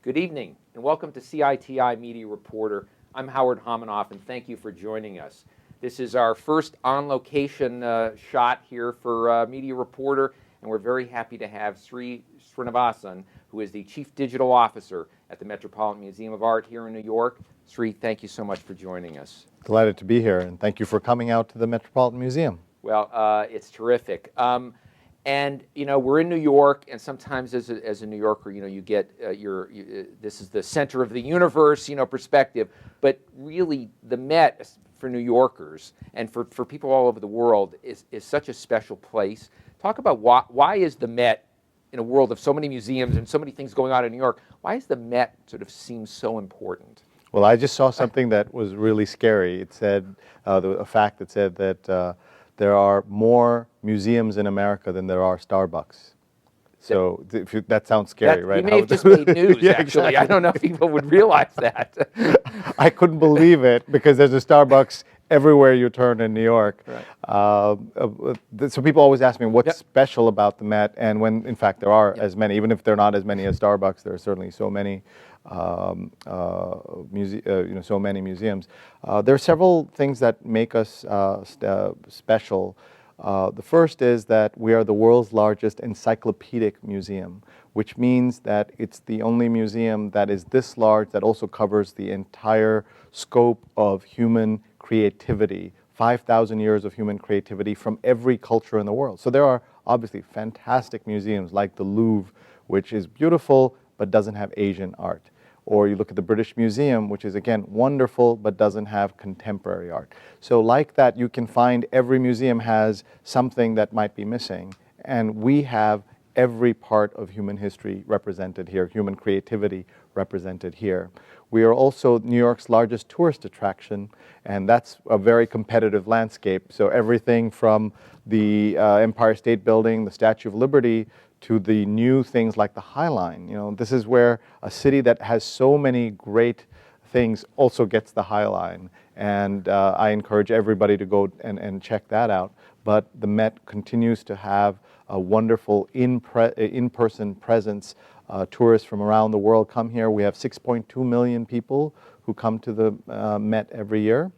Good evening, and welcome to CITI Media Reporter. I'm Howard Hominoff, and thank you for joining us. This is our first on-location shot here for Media Reporter, and we're very happy to have Sree, who is the Chief Digital Officer at the Metropolitan Museum of Art here in New York. Sree, thank you so much for joining us. Delighted to be here, and thank you for coming out to the Metropolitan Museum. Well, it's terrific. And we're in New York, and sometimes as a New Yorker, you get this is the center of the universe, perspective. But really, the Met for New Yorkers and for people all over the world is such a special place. Talk about why is the Met, in a world of so many museums and so many things going on in New York, why does the Met sort of seem so important? Well, I just saw something that was really scary. It said a fact that said that there are more museums in America than there are Starbucks. So that sounds scary, right? You may have just made news, Yeah, actually. exactly. I don't know if people would realize that. I couldn't believe it because there's a Starbucks everywhere you turn in New York. Right. So people always ask me what's special about the Met, and when in fact there are as many, even if they're not as many as Starbucks, there are certainly so many. So many museums. There are several things that make us special. The first is that we are the world's largest encyclopedic museum, which means that it's the only museum that is this large that also covers the entire scope of human creativity, 5,000 years of human creativity from every culture in the world. So there are obviously fantastic museums like the Louvre, which is beautiful but doesn't have Asian art. Or you look at the British Museum, which is, again, wonderful, but doesn't have contemporary art. So like that, you can find every museum has something that might be missing. And we have every part of human history represented here, human creativity represented here. We are also New York's largest tourist attraction, and that's a very competitive landscape. So everything from the Empire State Building, the Statue of Liberty, to the new things like the High Line. This is where a city that has so many great things also gets the High Line. And I encourage everybody to go and check that out. But the Met continues to have a wonderful in-person presence. Tourists from around the world come here. We have 6.2 million people who come to the Met every year.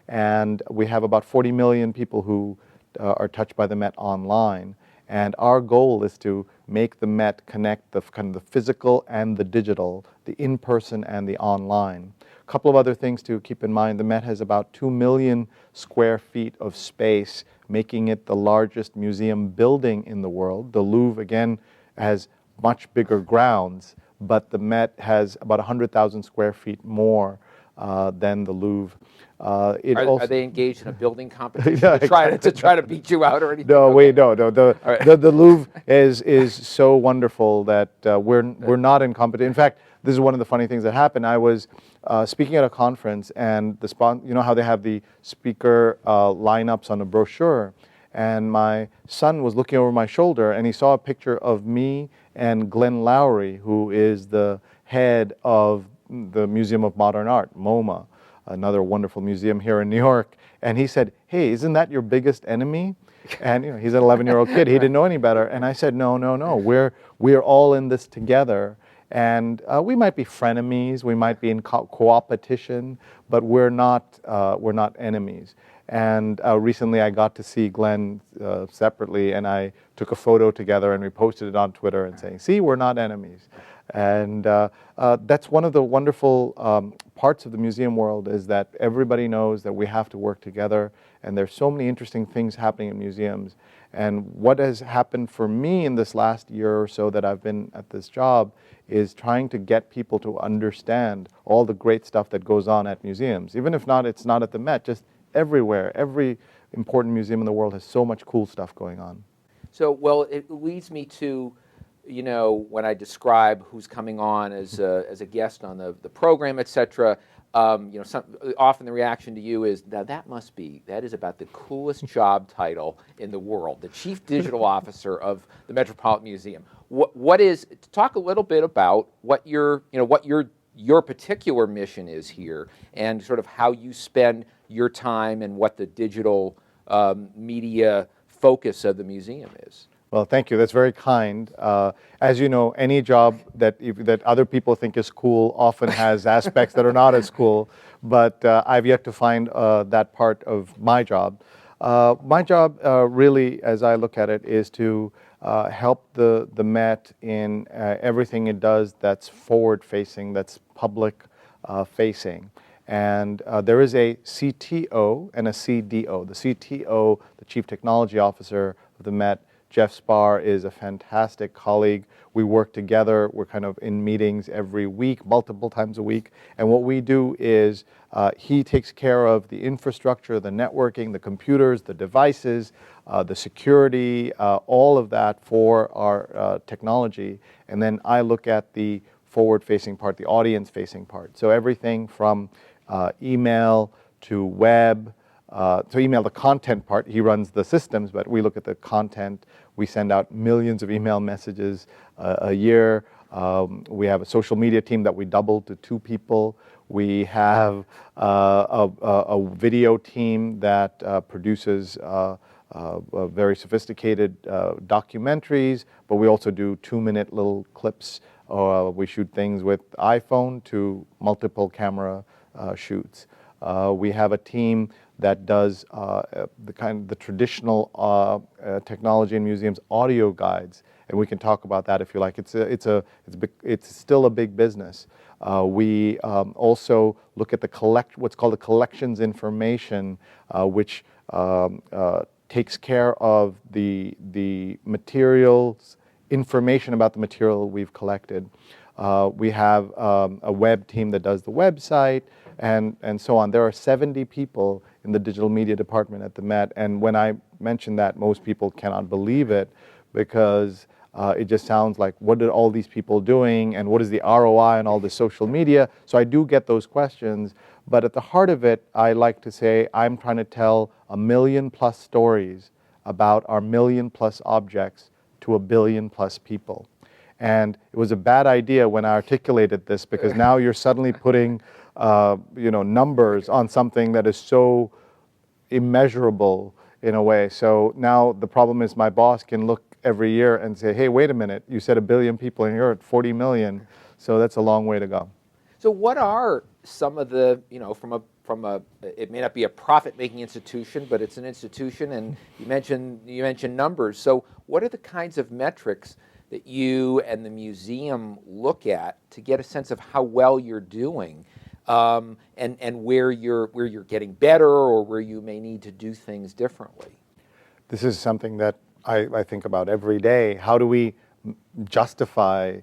And we have about 40 million people who are touched by the Met online. And our goal is to make the Met connect the kind of the physical and the digital, the in-person and the online. A couple of other things to keep in mind. The Met has about 2 million square feet of space, making it the largest museum building in the world. The Louvre, again, has much bigger grounds, but the Met has about 100,000 square feet more than the Louvre. Are they engaged in a building competition to try to beat you out or anything? No, okay. no. The Louvre is so wonderful that we're not in competition. In fact, this is one of the funny things that happened. I was speaking at a conference, and you know how they have the speaker lineups on a brochure, and my son was looking over my shoulder, and he saw a picture of me and Glenn Lowry, who is the head of the Museum of Modern Art, MoMA, another wonderful museum here in New York. And he said, "Hey, isn't that your biggest enemy?" And he's an 11-year-old kid. He didn't know any better. And I said, no. We're all in this together. And we might be frenemies. We might be in co-opetition, but we're not enemies. And recently I got to see Glenn separately, and I took a photo together and we posted it on Twitter and saying, "See, we're not enemies." And that's one of the wonderful parts of the museum world, is that everybody knows that we have to work together, and there's so many interesting things happening in museums. And what has happened for me in this last year or so that I've been at this job is trying to get people to understand all the great stuff that goes on at museums. Even if it's not at the Met, just everywhere. Every important museum in the world has so much cool stuff going on. So, well, it leads me to, when I describe who's coming on as a guest on the program, et cetera, often the reaction to you is, that is about the coolest job title in the world, the Chief Digital Officer of the Metropolitan Museum. Talk a little bit about what your particular mission is here, and sort of how you spend your time and what the digital media focus of the museum is. Well, thank you. That's very kind. As you know, any job that other people think is cool often has aspects that are not as cool. But I've yet to find that part of my job. My job, really, as I look at it, is to help the Met in everything it does that's forward-facing, that's public-facing. And there is a CTO and a CDO. The CTO, the Chief Technology Officer of the Met, Jeff Spar, is a fantastic colleague. We work together. We're kind of in meetings every week, multiple times a week. And what we do is he takes care of the infrastructure, the networking, the computers, the devices, the security, all of that for our technology. And then I look at the forward-facing part, the audience-facing part. So everything from email to web, so email, the content part, he runs the systems, but we look at the content. We send out millions of email messages a year. We have a social media team that we doubled to 2 people. We have a video team that produces very sophisticated documentaries, but we also do 2-minute little clips. We shoot things with iPhone to multiple camera shoots. We have a team that does the traditional technology in museums, audio guides, and we can talk about that if you like. It's still a big business. We also look at what's called the collections information, which takes care of the materials, information about the material we've collected. We have a web team that does the website, and so on. There are 70 people in the digital media department at the Met, and when I mention that, most people cannot believe it, because it just sounds like, what are all these people doing, and what is the ROI on all this social media? So I do get those questions, but at the heart of it, I like to say I'm trying to tell 1 million+ stories about our 1 million+ objects to 1 billion+ people. And it was a bad idea when I articulated this, because now you're suddenly putting numbers on something that is so immeasurable in a way. So now the problem is my boss can look every year and say, hey, wait a minute, you said 1 billion people and you're at 40 million. So that's a long way to go. So what are some of the, it may not be a profit-making institution, but it's an institution, and you mentioned numbers. So what are the kinds of metrics that you and the museum look at to get a sense of how well you're doing, and where you're getting better, or where you may need to do things differently? This is something that I think about every day. How do we justify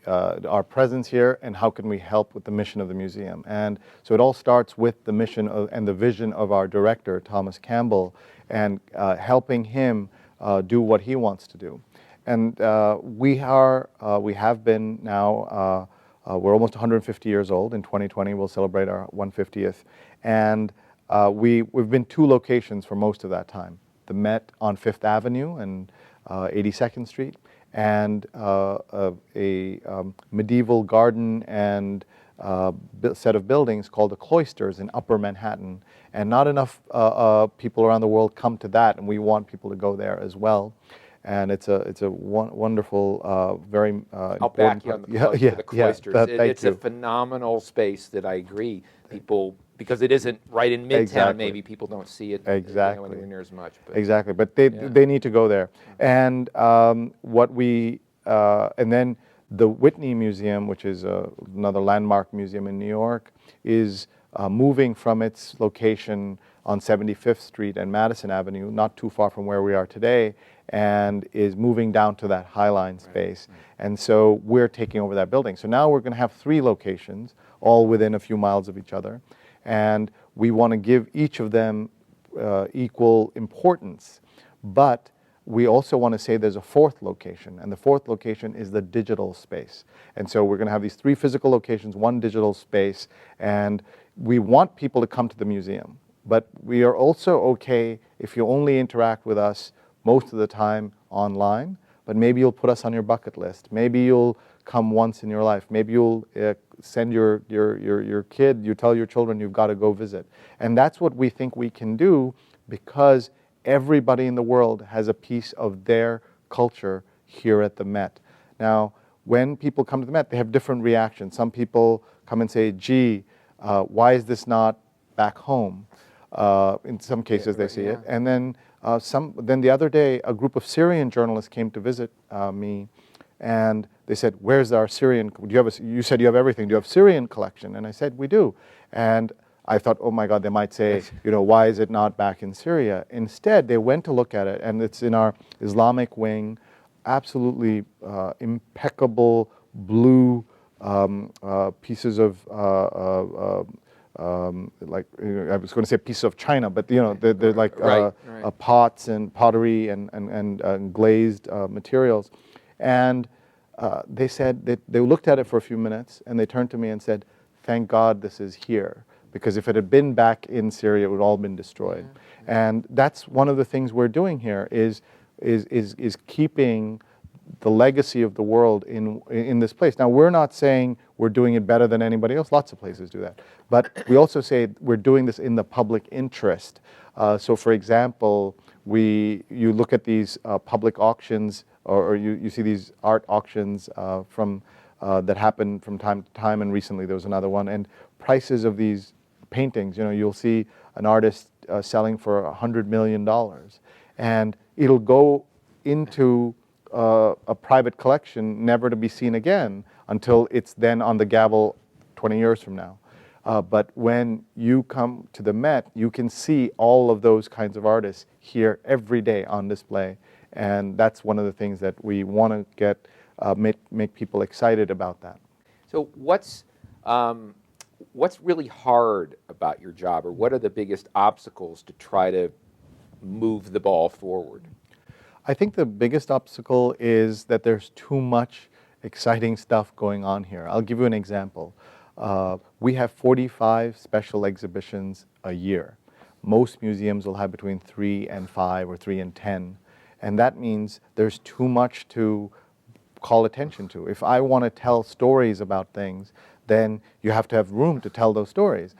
our presence here, and how can we help with the mission of the museum? And so it all starts with the mission and the vision of our director, Thomas Campbell, and helping him do what he wants to do. And we have been now, we're almost 150 years old. In 2020, we'll celebrate our 150th. And we've been 2 locations for most of that time. The Met on 5th Avenue and 82nd Street, and a medieval garden and set of buildings called the Cloisters in Upper Manhattan. And not enough people around the world come to that, and we want people to go there as well. And it's a wonderful, very I'll back you on the plug for the Cloisters. It's you. a phenomenal space that I agree. People, because it isn't right in Midtown, Exactly. Maybe people don't see it Exactly. anywhere near as much. But, exactly, but they need to go there. And and then the Whitney Museum, which is another landmark museum in New York, is moving from its location on 75th Street and Madison Avenue, not too far from where we are today, and is moving down to that High Line space. Right. And so we're taking over that building. So now we're going to have 3 locations, all within a few miles of each other. And we want to give each of them equal importance. But we also want to say there's a 4th location, and the 4th location is the digital space. And so we're going to have these 3 physical locations, 1 digital space, and we want people to come to the museum. But we are also okay if you only interact with us most of the time online, but maybe you'll put us on your bucket list. Maybe you'll come once in your life. Maybe you'll send your kid, you tell your children you've got to go visit. And that's what we think we can do, because everybody in the world has a piece of their culture here at the Met. Now, when people come to the Met, they have different reactions. Some people come and say, gee, why is this not back home? In some cases, they see it. And then then the other day, a group of Syrian journalists came to visit me, and they said, where's our Syrian, you said you have everything, do you have Syrian collection? And I said, we do. And I thought, oh my God, they might say, why is it not back in Syria? Instead, they went to look at it, and it's in our Islamic wing, absolutely impeccable blue pieces of like I was going to say pieces of china, but they're like pots and pottery and glazed materials. And they said that they looked at it for a few minutes and they turned to me and said, "Thank God this is here, because if it had been back in Syria, it would all been destroyed." And that's one of the things we're doing here is keeping the legacy of the world in this place. Now, we're not saying we're doing it better than anybody else. Lots of places do that. But we also say we're doing this in the public interest. So, for example, you look at these public auctions, or you see these art auctions that happen from time to time, and recently there was another one. And prices of these paintings, you'll see an artist selling for $100 million. And it'll go into a private collection, never to be seen again until it's then on the gavel 20 years from now. But when you come to the Met, you can see all of those kinds of artists here every day on display. And that's one of the things that we want to get, make people excited about that. So what's really hard about your job, or what are the biggest obstacles to try to move the ball forward? I think the biggest obstacle is that there's too much exciting stuff going on here. I'll give you an example. We have 45 special exhibitions a year. Most museums will have between 3 and 5 or 3 and 10. And that means there's too much to call attention to. If I want to tell stories about things, then you have to have room to tell those stories.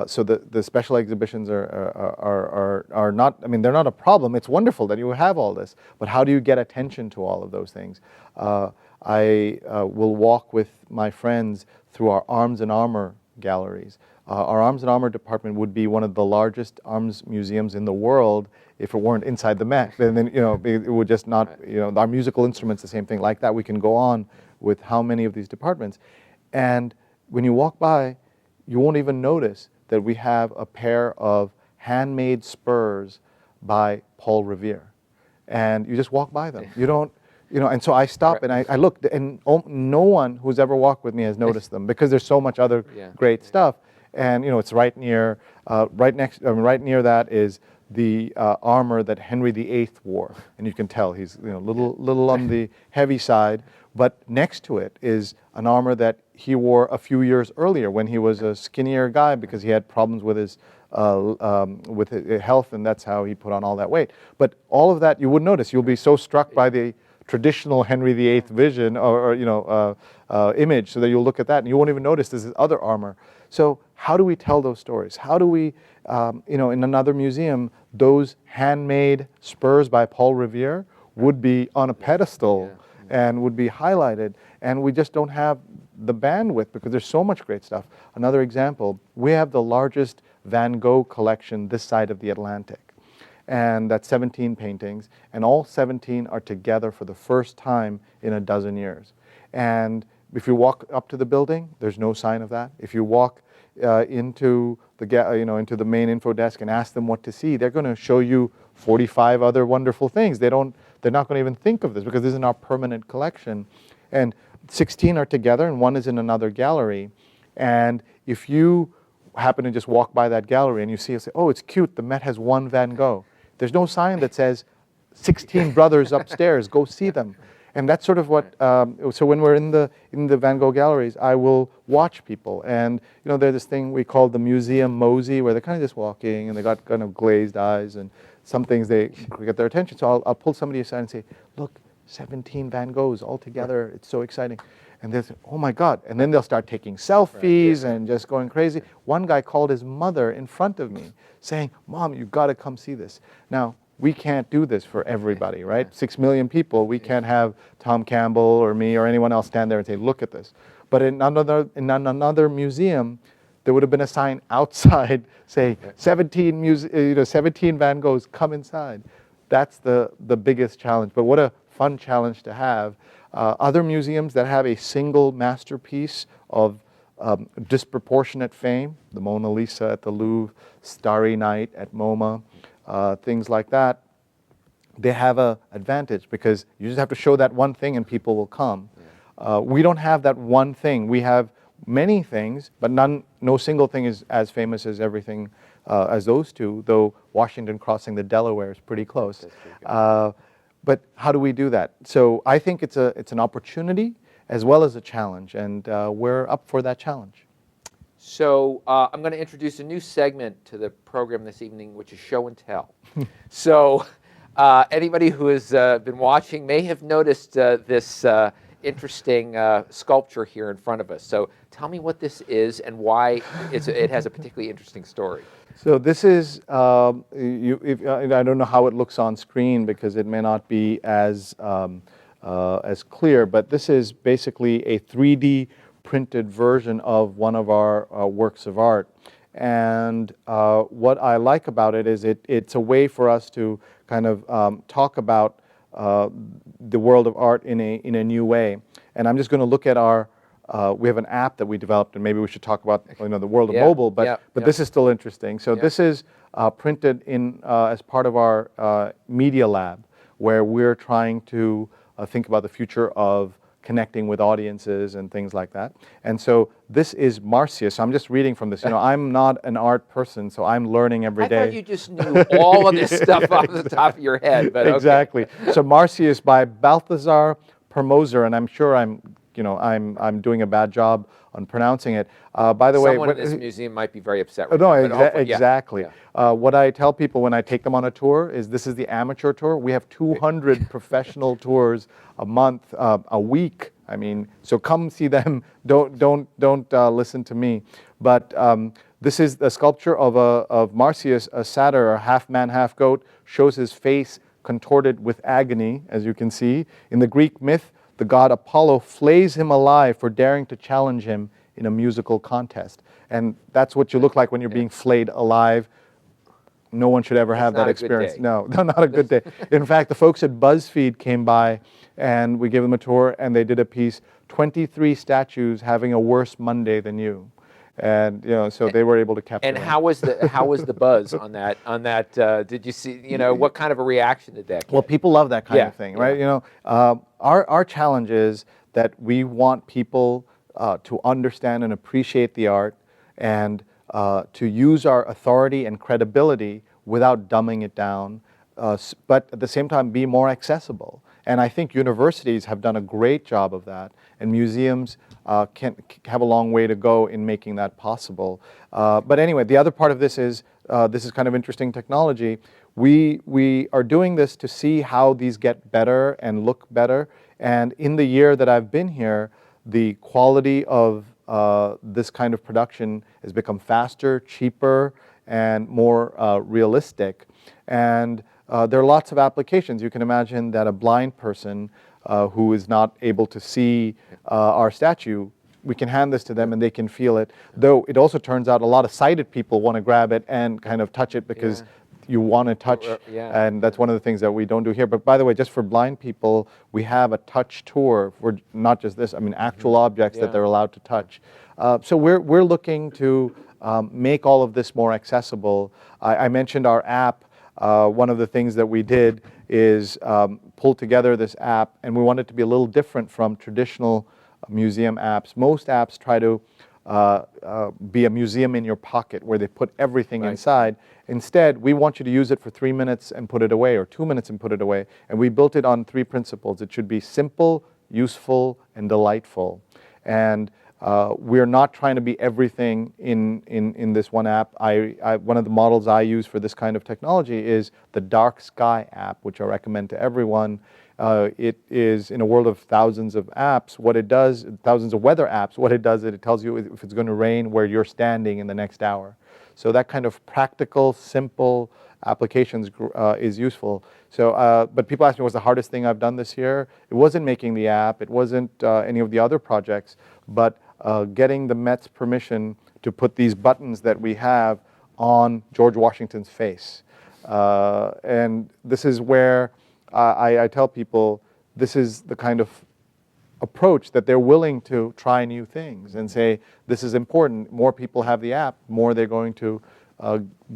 So the special exhibitions are not, I mean, they're not a problem. It's wonderful that you have all this, but how do you get attention to all of those things? I will walk with my friends through our Arms and Armor galleries. Our Arms and Armor department would be one of the largest arms museums in the world if it weren't inside the Met. And then, it would just not, our musical instruments, the same thing like that. We can go on with how many of these departments. And when you walk by, you won't even notice that we have a pair of handmade spurs by Paul Revere. And you just walk by them. You don't, and so I stop and I look, and no one who's ever walked with me has noticed them, because there's so much other great stuff. And, it's right near, right near that is the armor that Henry VIII wore. And you can tell he's, little on the heavy side. But next to it is an armor that he wore a few years earlier when he was a skinnier guy, because he had problems with his health, and that's how he put on all that weight. But all of that you wouldn't notice. You'll be so struck by the traditional Henry VIII vision or image, so that you'll look at that and you won't even notice there's this other armor. So how do we tell those stories? How do we, in another museum, those handmade spurs by Paul Revere would be on a pedestal and would be highlighted, and we just don't have the bandwidth because there's so much great stuff. Another example, we have the largest Van Gogh collection this side of the Atlantic, and that's 17 paintings, and all 17 are together for the first time in a dozen years. And if you walk up to the building, there's no sign of that. If you walk into the main info desk and ask them what to see, they're going to show you 45 other wonderful things. They're not going to even think of this because this is in our permanent collection. And 16 are together and one is in another gallery. And if you happen to just walk by that gallery and you see, oh, it's cute, the Met has one Van Gogh. There's no sign that says 16 brothers upstairs, go see them. And that's sort of what, so when we're in the Van Gogh galleries, I will watch people. And, there's this thing we call the museum mosey, where they're kind of just walking and they got kind of glazed eyes, and some things they get their attention. So I'll pull somebody aside and say, look, 17 Van Goghs all together, it's so exciting. And they'll say, oh my God. And then they'll start taking selfies and just going crazy. One guy called his mother in front of me saying, Mom, you've got to come see this. Now, we can't do this for everybody, right? 6 million people, we can't have Tom Campbell or me or anyone else stand there and say, look at this. But in another museum, there would have been a sign outside say 17 Van Goghs, come inside. That's the biggest challenge. But what a fun challenge to have. Other museums that have a single masterpiece of disproportionate fame, the Mona Lisa at the Louvre, Starry Night at MoMA, things like that, they have an advantage because you just have to show that one thing and people will come. We don't have that one thing. We have many things, but no single thing is as famous as everything as those two, though Washington crossing the Delaware is pretty close. But how do we do that? So I think it's an opportunity as well as a challenge, and we're up for that challenge. So I'm going to introduce a new segment to the program this evening, which is show and tell. So anybody who has been watching may have noticed this interesting sculpture here in front of us. So tell me what this is and why it has a particularly interesting story. So this is, I don't know how it looks on screen because it may not be as clear, but this is basically a 3D printed version of one of our works of art. And what I like about it is it's a way for us to kind of talk about the world of art in a new way. And I'm just going to look at our, we have an app that we developed, and maybe we should talk about the world of mobile, but this is still interesting. So this is printed in as part of our media lab, where we're trying to think about the future of connecting with audiences and things like that. And so this is Marcius. So I'm just reading from this. I'm not an art person, so I'm learning every day. I thought you just knew all of this stuff off the top of your head, but exactly. Okay. So Marcius by Balthazar Permoser, and I'm sure I'm doing a bad job on pronouncing it. By the way, someone in this museum might be very upset with no, exactly. What I tell people when I take them on a tour is this is the amateur tour. We have 200 professional tours a month, a week. I mean, so come see them. Don't listen to me. But this is the sculpture of Marcius, a satyr, a half man, half goat, shows his face contorted with agony, as you can see. In the Greek myth, the god Apollo flays him alive for daring to challenge him in a musical contest. And that's what you look like when you're being flayed alive. No one should ever have that experience. No, not a good day. In fact, the folks at BuzzFeed came by and we gave them a tour and they did a piece, 23 statues having a worse Monday than you. And so they were able to capture. And how was the buzz on that? Did you see? What kind of a reaction did that get? Well, people love that kind of thing, right? Our challenge is that we want people to understand and appreciate the art and to use our authority and credibility without dumbing it down, but at the same time be more accessible. And I think universities have done a great job of that, and museums can have a long way to go in making that possible. But anyway, the other part of this is kind of interesting technology. We are doing this to see how these get better and look better. And in the year that I've been here, the quality of this kind of production has become faster, cheaper, and more realistic. And there are lots of applications. You can imagine that a blind person who is not able to see our statue, we can hand this to them and they can feel it. Though it also turns out a lot of sighted people want to grab it and kind of touch it because you want to touch, and that's one of the things that we don't do here. But by the way, just for blind people, we have a touch tour for not just this, I mean actual objects that they're allowed to touch. So we're looking to make all of this more accessible. I mentioned our app. One of the things that we did is pull together this app, and we want it to be a little different from traditional museum apps. Most apps try to be a museum in your pocket where they put everything inside. Instead, we want you to use it for 3 minutes and put it away, or 2 minutes and put it away. And we built it on 3 principles. It should be simple, useful, and delightful. And we're not trying to be everything in this one app. One of the models I use for this kind of technology is the Dark Sky app, which I recommend to everyone. It is, in a world of thousands of apps, what it does, thousands of weather apps, what it does is it tells you if it's going to rain where you're standing in the next hour. So that kind of practical, simple applications is useful. So, but people ask me, what's the hardest thing I've done this year? It wasn't making the app, it wasn't any of the other projects, but getting the Met's permission to put these buttons that we have on George Washington's face. And this is where I tell people, this is the kind of approach that they're willing to try new things and say, this is important. More people have the app, more they're going to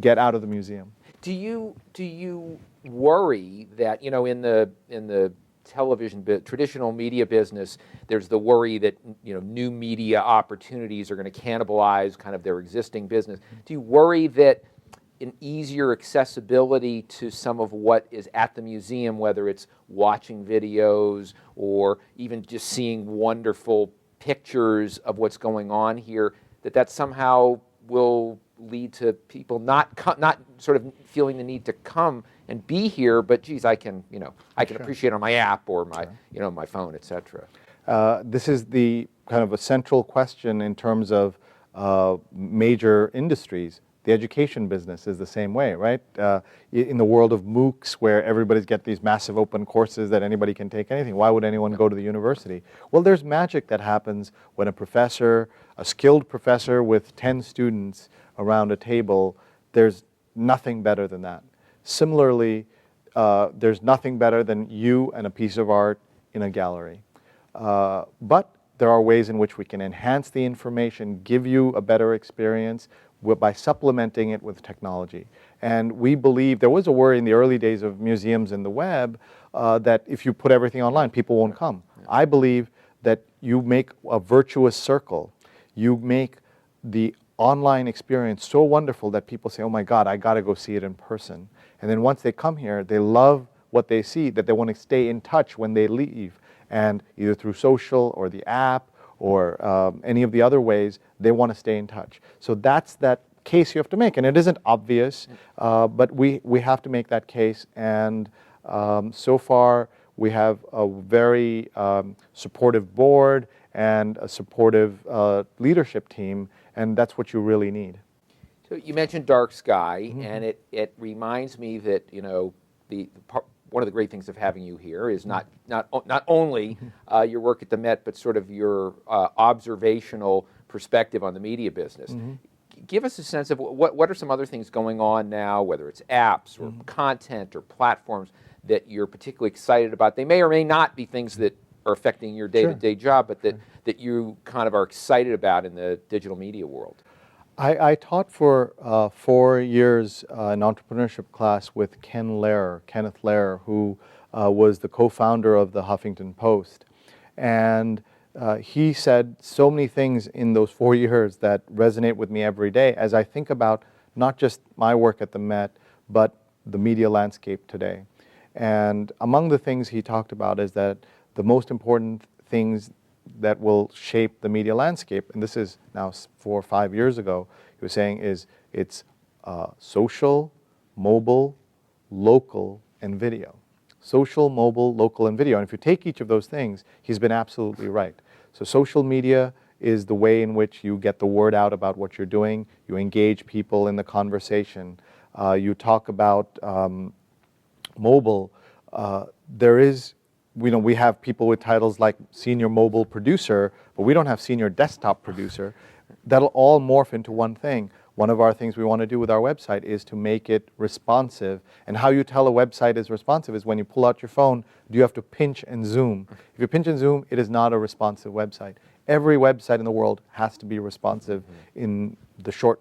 get out of the museum. Do you worry that, you know, in the television traditional media business, there's the worry that, you know, new media opportunities are going to cannibalize kind of their existing business? Do you worry that an easier accessibility to some of what is at the museum, whether it's watching videos or even just seeing wonderful pictures of what's going on here, that somehow will lead to people not sort of feeling the need to come and be here, but geez, I can appreciate it on my app or my my phone, etc. This is the kind of a central question in terms of major industries. The education business is the same way, right? In the world of MOOCs, where everybody's got these massive open courses that anybody can take anything, why would anyone go to the university? Well, there's magic that happens when a professor, a skilled professor with 10 students around a table, there's nothing better than that. Similarly, there's nothing better than you and a piece of art in a gallery. But there are ways in which we can enhance the information, give you a better experience, by supplementing it with technology. And we believe, there was a worry in the early days of museums and the web that if you put everything online, people won't come. I believe that you make a virtuous circle. You make the online experience so wonderful that people say, oh my God, I gotta go see it in person. And then once they come here, they love what they see, that they want to stay in touch when they leave. And either through social or the app or any of the other ways, they want to stay in touch. So that's that case you have to make. And it isn't obvious, but we have to make that case. And so far, we have a very supportive board and a supportive leadership team, and that's what you really need. So you mentioned dark sky, and it reminds me that, you know, one of the great things of having you here is not only your work at the Met, but sort of your observational perspective on the media business. Give us a sense of what are some other things going on now, whether it's apps or content or platforms that you're particularly excited about. They may or may not be things that are affecting your day-to-day job, but that you kind of are excited about in the digital media world. I taught for 4 years an entrepreneurship class with Kenneth Lehrer, who was the co-founder of the Huffington Post. And he said so many things in those 4 years that resonate with me every day as I think about not just my work at the Met, but the media landscape today. And among the things he talked about is that the most important things that will shape the media landscape, and this is now 4 or 5 years ago, he was saying it's social, mobile, local, and video. Social, mobile, local, and video. And if you take each of those things, he's been absolutely right. So social media is the way in which you get the word out about what you're doing. You engage people in the conversation. You talk about mobile. We have people with titles like senior mobile producer, but we don't have senior desktop producer. That'll all morph into one thing. One of our things we want to do with our website is to make it responsive. And how you tell a website is responsive is when you pull out your phone, do you have to pinch and zoom? If you pinch and zoom, it is not a responsive website. Every website in the world has to be responsive in the short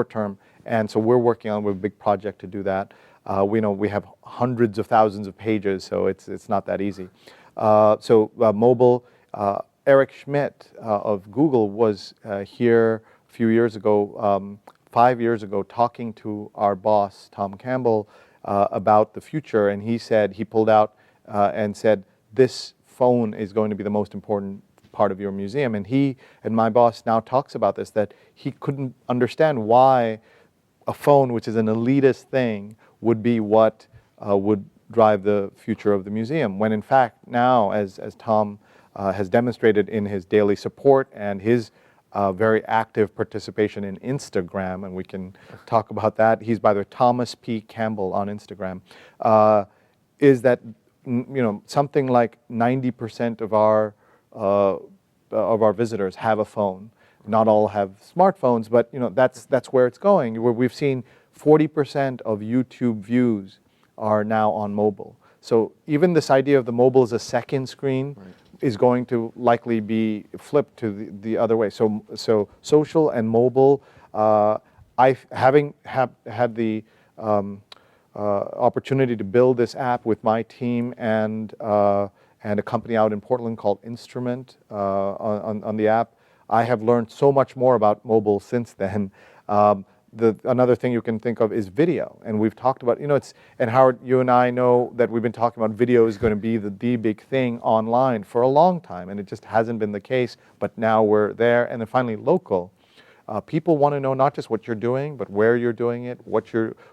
term. And so we're working on a big project to do that. We know we have hundreds of thousands of pages, so it's not that easy. Mobile, Eric Schmidt of Google was here a few years ago, 5 years ago, talking to our boss, Tom Campbell, about the future. And he pulled out and said, this phone is going to be the most important part of your museum. And he and my boss now talks about this, that he couldn't understand why a phone, which is an elitist thing, would be what would drive the future of the museum. When in fact now, as Tom has demonstrated in his daily support and his very active participation in Instagram, and we can talk about that. He's by the way Thomas P. Campbell on Instagram. Is that something like 90% of our visitors have a phone. Not all have smartphones, but that's where it's going. Where we've seen 40% of YouTube views are now on mobile. So even this idea of the mobile as a second screen is going to likely be flipped to the other way. So social and mobile. Having had the opportunity to build this app with my team and a company out in Portland called Instrument on the app, I have learned so much more about mobile since then. Another thing you can think of is video, and we've talked about, and Howard, you and I know that we've been talking about video is going to be the big thing online for a long time, and it just hasn't been the case, but now we're there. And then finally, local. People want to know not just what you're doing, but where you're doing it,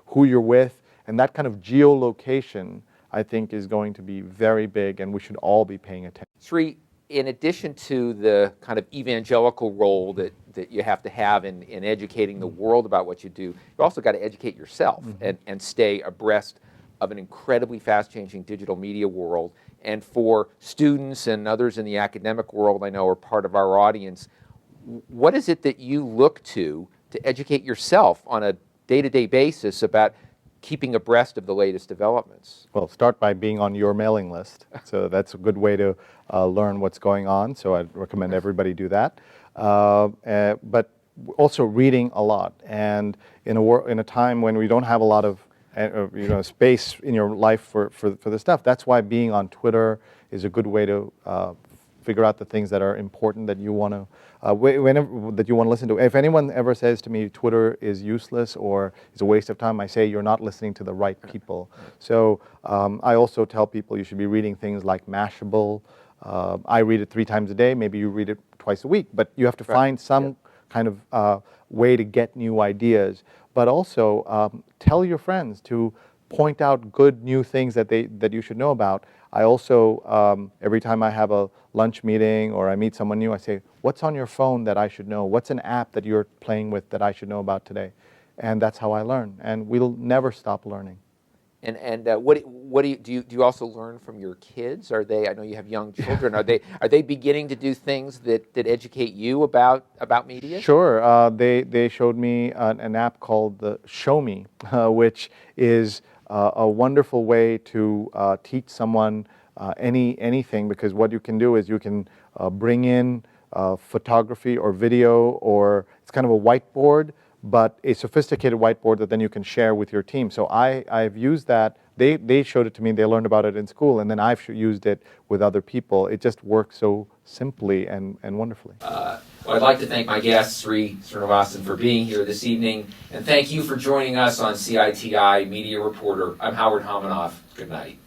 who you're with, and that kind of geolocation, I think, is going to be very big, and we should all be paying attention. Sree, in addition to the kind of evangelical role that you have to have in educating the world about what you do, you also got to educate yourself and stay abreast of an incredibly fast-changing digital media world. And for students and others in the academic world, I know are part of our audience, what is it that you look to educate yourself on a day-to-day basis about keeping abreast of the latest developments? Well, start by being on your mailing list. So that's a good way to learn what's going on. So I'd recommend everybody do that. But also reading a lot. And in a time when we don't have a lot of space in your life for this stuff, that's why being on Twitter is a good way to figure out the things that are important that you want to listen to. If anyone ever says to me Twitter is useless or is a waste of time, I say you're not listening to the right people. So I also tell people you should be reading things like Mashable. I read it 3 times a day. Maybe you read it twice a week, but you have to find some kind of way to get new ideas. But also tell your friends to point out good new things that you should know about. I also, every time I have a lunch meeting or I meet someone new, I say, what's on your phone that I should know? What's an app that you're playing with that I should know about today? And that's how I learn. And we'll never stop learning. And what do you also learn from your kids? I know you have young children. Are they beginning to do things that educate you about media? Sure. They showed me an app called the Show Me, which is a wonderful way to teach someone anything, because what you can do is you can bring in photography or video, or it's kind of a whiteboard, but a sophisticated whiteboard that then you can share with your team. So I've used that. They showed it to me. They learned about it in school, and then I've used it with other people. It just works so simply and wonderfully. Well, I'd like to thank my guest, Sree Srinivasan, for being here this evening, and thank you for joining us on CITI Media Reporter. I'm Howard Homanoff. Good night.